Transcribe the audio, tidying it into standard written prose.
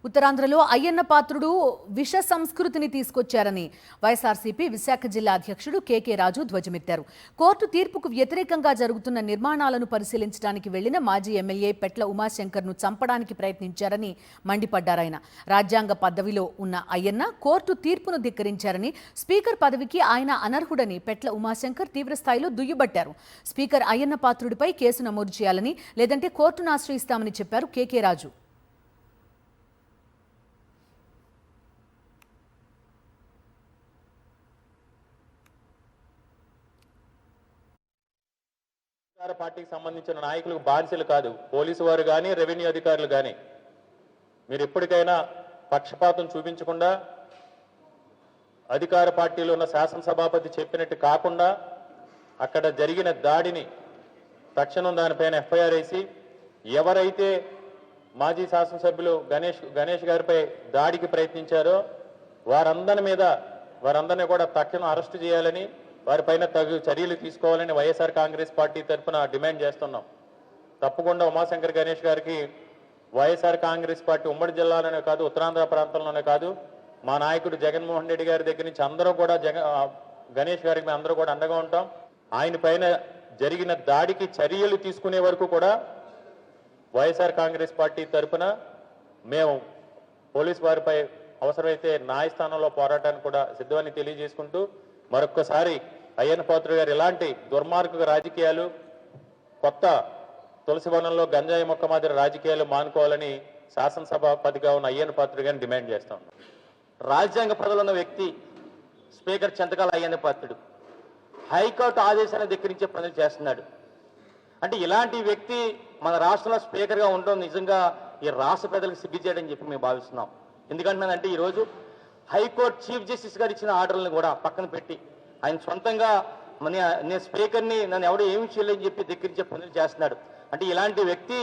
ఉత్తరాంధ్రలో అయ్యన్న పాత్రుడు విష సంస్కృతిని తీసుకొచ్చారని వైఎస్ఆర్సీపీ విశాఖ జిల్లా అధ్యక్షుడు కేకే రాజు ధ్వజమెత్తారు. కోర్టు తీర్పుకు వ్యతిరేకంగా జరుగుతున్న నిర్మాణాలను పరిశీలించడానికి వెళ్లిన మాజీ ఎమ్మెల్యే పెట్ల ఉమాశంకర్ను చంపడానికి ప్రయత్నించారని మండిపడ్డారాయన. రాజ్యాంగ పదవిలో ఉన్న అయ్యన్న కోర్టు తీర్పును ధిక్కరించారని, స్పీకర్ పదవికి ఆయన అనర్హుడని పెట్ల ఉమాశంకర్ తీవ్రస్థాయిలో దుయ్యబట్టారు. స్పీకర్ అయ్యన్న పాత్రుడిపై కేసు నమోదు చేయాలని, లేదంటే కోర్టును ఆశ్రయిస్తామని చెప్పారు కేకే రాజు. పార్టీకి సంబంధించిన నాయకులకు బానిసలు కాదు పోలీసు వారు కానీ, రెవెన్యూ అధికారులు కానీ. మీరు ఎప్పటికైనా పక్షపాతం చూపించకుండా అధికార పార్టీలో ఉన్న శాసనసభాపతి చెప్పినట్టు కాకుండా అక్కడ జరిగిన దాడిని తక్షణం దానిపైన ఎఫ్ఐఆర్ వేసి, ఎవరైతే మాజీ శాసనసభ్యులు గణేష్ గారిపై దాడికి ప్రయత్నించారో వారందరినీ కూడా తక్షణం అరెస్టు చేయాలని, వారిపైన తగు చర్యలు తీసుకోవాలని వైఎస్ఆర్ కాంగ్రెస్ పార్టీ తరఫున డిమాండ్ చేస్తున్నాం. తప్పకుండా ఉమాశంకర్ గణేష్ గారికి వైఎస్ఆర్ కాంగ్రెస్ పార్టీ ఉమ్మడి జిల్లాలోనే కాదు, ఉత్తరాంధ్ర ప్రాంతంలోనే కాదు, మా నాయకుడు జగన్మోహన్ రెడ్డి గారి దగ్గర నుంచి అందరూ కూడా గణేష్ గారికి మేము అందరూ కూడా అండగా ఉంటాం. ఆయన పైన జరిగిన దాడికి చర్యలు తీసుకునే వరకు కూడా వైఎస్ఆర్ కాంగ్రెస్ పార్టీ తరఫున మేము పోలీసు వారిపై అవసరమైతే న్యాయస్థానంలో పోరాటానికి కూడా సిద్ధమని తెలియజేసుకుంటూ, మరొక్కసారి అయ్యన్న పాత్రుడు గారు ఇలాంటి దుర్మార్గ రాజకీయాలు, కొత్త తులసివనంలో గంజాయి మొక్క మాదిరి రాజకీయాలు మానుకోవాలని శాసనసభాపతిగా ఉన్న అయ్యన్న పాత్రుడు గారిని డిమాండ్ చేస్తాం. రాజ్యాంగ పదవిలో ఉన్న వ్యక్తి స్పీకర్ చెంతకాల అయ్యన్న పాత్రుడు హైకోర్టు ఆదేశాలను ధిక్కరించే పనులు చేస్తున్నాడు. అంటే ఇలాంటి వ్యక్తి మన రాష్ట్రంలో స్పీకర్గా ఉండడం నిజంగా ఈ రాష్ట్ర ప్రజలకు సిగ్గు చేయడని చెప్పి మేము భావిస్తున్నాం. ఎందుకంటున్నానంటే ఈరోజు హైకోర్టు చీఫ్ జస్టిస్ గారు ఇచ్చిన ఆర్డర్లను కూడా పక్కన పెట్టి ఆయన సొంతంగా నేను స్పీకర్ని నన్ను ఎవడో ఏమి చేయలేని చెప్పి ధిక్కరించే పనులు చేస్తున్నాడు. అంటే ఇలాంటి వ్యక్తి